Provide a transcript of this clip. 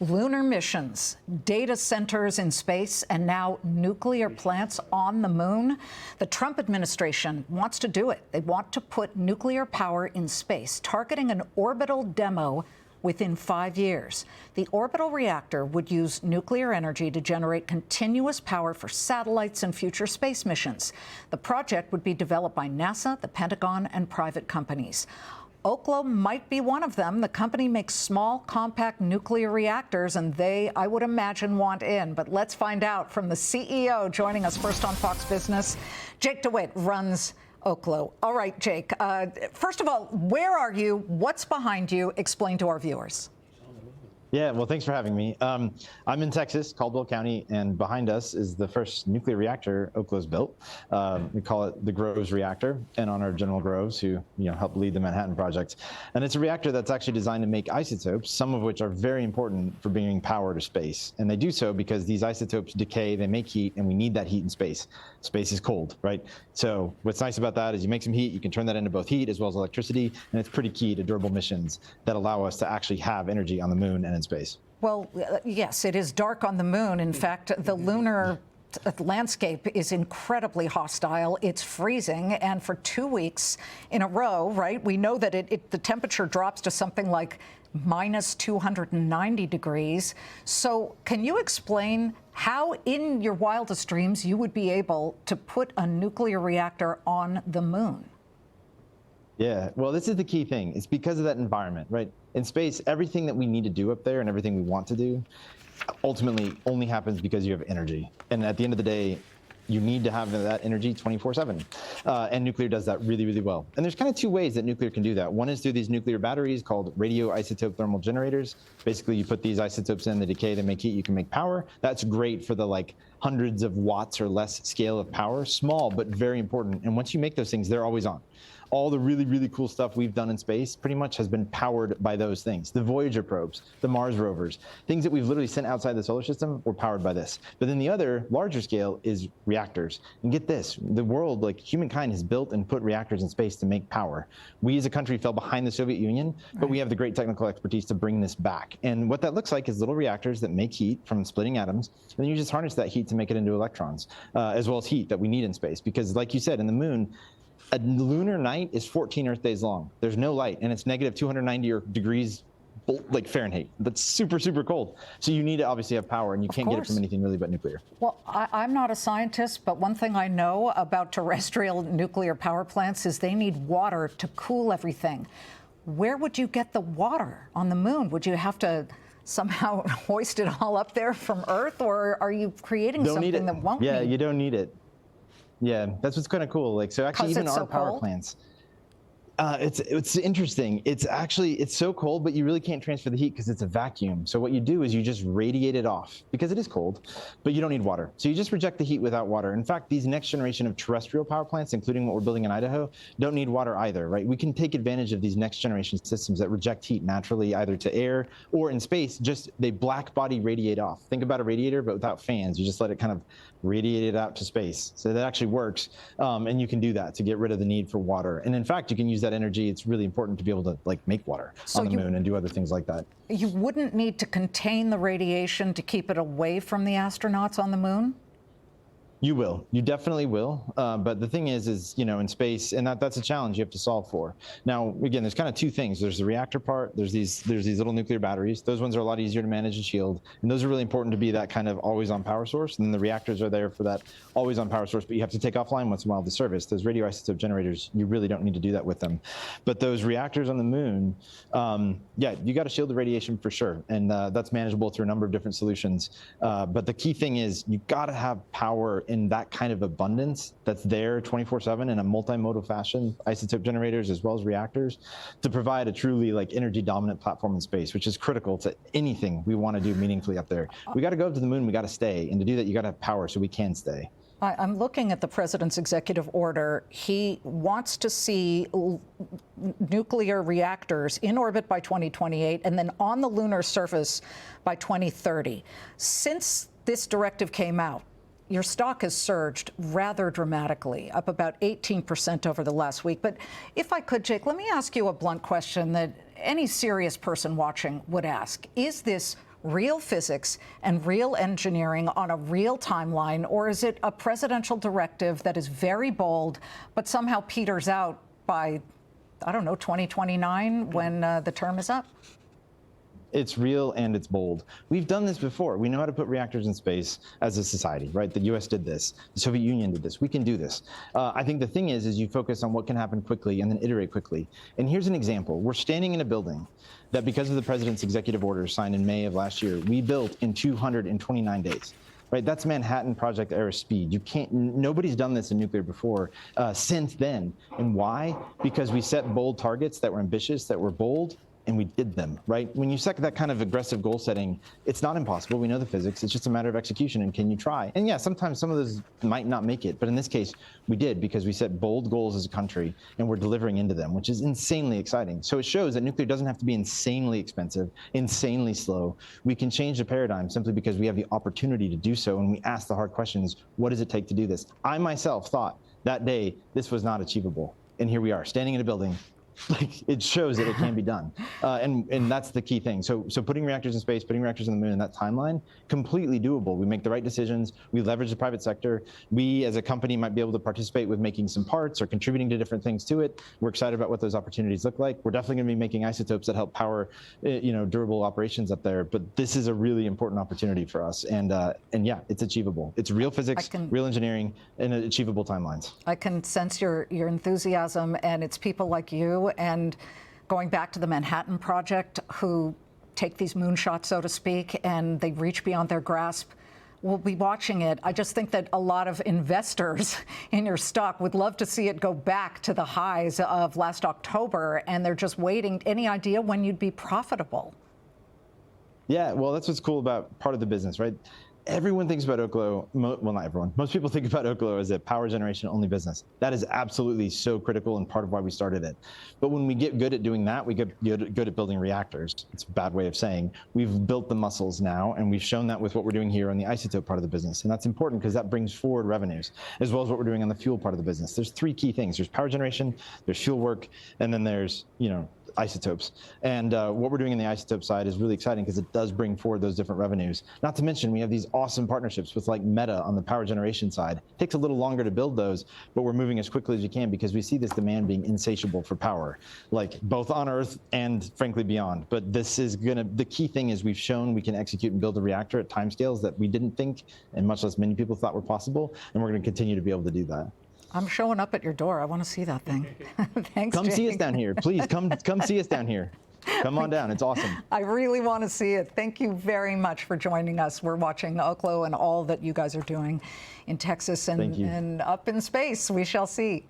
Lunar missions, data centers in space, and now nuclear plants on the moon. The Trump administration wants to do it. They want to put nuclear power in space, targeting an orbital demo within 5 years. The orbital reactor would use nuclear energy to generate continuous power for satellites and future space missions. The project would be developed by NASA, the Pentagon, and private companies. Oklo might be one of them. The company makes small, compact nuclear reactors, and they, I would imagine, want in. But let's find out from the CEO joining us first on Fox Business. Jake Dewitte runs Oklo. All right, Jake, first of all, where are you? What's behind you? Explain to our viewers. Yeah, well, thanks for having me. I'm in Texas, Caldwell County, and behind us is the first nuclear reactor Oklo's built. We call it the Groves reactor, in honor of General Groves, who helped lead the Manhattan Project. And it's a reactor that's actually designed to make isotopes, some of which are very important for bringing power to space. And they do so because these isotopes decay, they make heat, and we need that heat in space. Space is cold, right? So what's nice about that is you make some heat, you can turn that into both heat as well as electricity, and it's pretty key to durable missions that allow us to actually have energy on the moon and in space. Well, yes, it is dark on the moon. In fact, the lunar landscape is incredibly hostile. It's freezing, and for 2 weeks in a row, right, we know that the temperature drops to something like minus 290 degrees. So can you explain how, in your wildest dreams, you would be able to put a nuclear reactor on the moon? Yeah, well, this is the key thing. It's because of that environment, right? In space, everything that we need to do up there and everything we want to do ultimately only happens because you have energy. And at the end of the day, you need to have that energy 24/7. And nuclear does that really, really well. And there's kind of two ways that nuclear can do that. One is through these nuclear batteries called radioisotope thermal generators. Basically, you put these isotopes in, they decay, they make heat, you can make power. That's great for the hundreds of watts or less scale of power. Small, but very important. And once you make those things, they're always on. All the really, really cool stuff we've done in space pretty much has been powered by those things. The Voyager probes, the Mars rovers, things that we've literally sent outside the solar system were powered by this. But then the other, larger scale, is reactors. And get this, the world, humankind has built and put reactors in space to make power. We as a country fell behind the Soviet Union, but we have the great technical expertise to bring this back. And what that looks like is little reactors that make heat from splitting atoms, and then you just harness that heat to make it into electrons, as well as heat that we need in space. Because like you said, in the moon, a lunar night is 14 Earth days long. There's no light, and it's negative 290 degrees Fahrenheit. That's super, super cold. So you need to obviously have power, and you can't get it from anything really but nuclear. Well, I'm not a scientist, but one thing I know about terrestrial nuclear power plants is they need water to cool everything. Where would you get the water on the moon? Would you have to somehow hoist it all up there from Earth, or are you creating something that won't need? Yeah, you don't need it. Yeah, that's what's kind of cool. So actually, even our power plants, it's interesting. It's so cold, but you really can't transfer the heat because it's a vacuum. So what you do is you just radiate it off because it is cold, but you don't need water. So you just reject the heat without water. In fact, these next generation of terrestrial power plants, including what we're building in Idaho, don't need water either, right? We can take advantage of these next generation systems that reject heat naturally, either to air or in space, they black body radiate off. Think about a radiator, but without fans. You just let it kind of radiate it out to space. So that actually works. And you can do that to get rid of the need for water. And in fact, you can use that energy. It's really important to be able to make water on the moon and do other things like that. You wouldn't need to contain the radiation to keep it away from the astronauts on the moon? You will. You definitely will. But the thing is in space, and that's a challenge you have to solve for. Now, again, there's kind of two things. There's the reactor part. There's these little nuclear batteries. Those ones are a lot easier to manage and shield. And those are really important to be that kind of always-on power source. And then the reactors are there for that always-on power source, but you have to take offline once in a while to service. Those radioisotope generators, you really don't need to do that with them. But those reactors on the moon, yeah, you got to shield the radiation for sure. And that's manageable through a number of different solutions. But the key thing is you got to have power in that kind of abundance that's there 24/7 in a multimodal fashion, isotope generators as well as reactors, to provide a truly energy dominant platform in space, which is critical to anything we want to do meaningfully up there. We got to go up to the moon, we got to stay, and to do that you got to have power so we can stay. I'm looking at the president's executive order. He wants to see nuclear reactors in orbit by 2028 and then on the lunar surface by 2030. Since this directive came out, your stock has surged rather dramatically, up about 18% over the last week. But if I could, Jake, let me ask you a blunt question that any serious person watching would ask. Is this real physics and real engineering on a real timeline, or is it a presidential directive that is very bold but somehow peters out by, I don't know, 2029 when the term is up? It's real and it's bold. We've done this before. We know how to put reactors in space as a society, right? The US did this. The Soviet Union did this. We can do this. I think the thing is you focus on what can happen quickly and then iterate quickly. And here's an example. We're standing in a building that, because of the president's executive order signed in May of last year, we built in 229 days. Right, that's Manhattan Project era speed. You can't. Nobody's done this in nuclear before since then. And why? Because we set bold targets that were ambitious, that were bold, and we did them, right? When you set that kind of aggressive goal setting, it's not impossible. We know the physics. It's just a matter of execution, and can you try? And yeah, sometimes some of those might not make it, but in this case, we did, because we set bold goals as a country, and we're delivering into them, which is insanely exciting. So it shows that nuclear doesn't have to be insanely expensive, insanely slow. We can change the paradigm simply because we have the opportunity to do so, and we ask the hard questions. What does it take to do this? I myself thought that day this was not achievable, and here we are, standing in a building. Like, it shows that it can be done, and that's the key thing. So putting reactors in space, putting reactors on the moon in that timeline, completely doable. We make the right decisions. We leverage the private sector. We, as a company, might be able to participate with making some parts or contributing to different things to it. We're excited about what those opportunities look like. We're definitely going to be making isotopes that help power, durable operations up there. But this is a really important opportunity for us, and yeah, it's achievable. It's real physics, real engineering, and achievable timelines. I can sense your enthusiasm, and it's people like you and going back to the Manhattan Project who take these moonshots, so to speak, and they reach beyond their grasp. We'll be watching it. I just think that a lot of investors in your stock would love to see it go back to the highs of last October, and they're just waiting. Any idea when you'd be profitable? Yeah, well, that's what's cool about part of the business, right? Everyone thinks about Oklo, well, not everyone. Most people think about Oklo as a power generation only business. That is absolutely so critical and part of why we started it. But when we get good at doing that, we get good at building reactors. It's a bad way of saying we've built the muscles now, and we've shown that with what we're doing here on the isotope part of the business. And that's important because that brings forward revenues, as well as what we're doing on the fuel part of the business. There's three key things. There's power generation, there's fuel work, and then there's, isotopes. And what we're doing in the isotope side is really exciting because it does bring forward those different revenues. Not to mention, we have these awesome partnerships with like Meta on the power generation side. It takes a little longer to build those, but we're moving as quickly as we can because we see this demand being insatiable for power, like both on Earth and frankly beyond. But this is the key thing is we've shown we can execute and build a reactor at timescales that we didn't think, and much less many people thought were possible, and we're going to continue to be able to do that. I'm showing up at your door. I want to see that thing. Thanks, Come Jake. see us down here. Please come see us down here. Come on down. It's awesome. I really want to see it. Thank you very much for joining us. We're watching Oklo and all that you guys are doing in Texas and up in space. We shall see.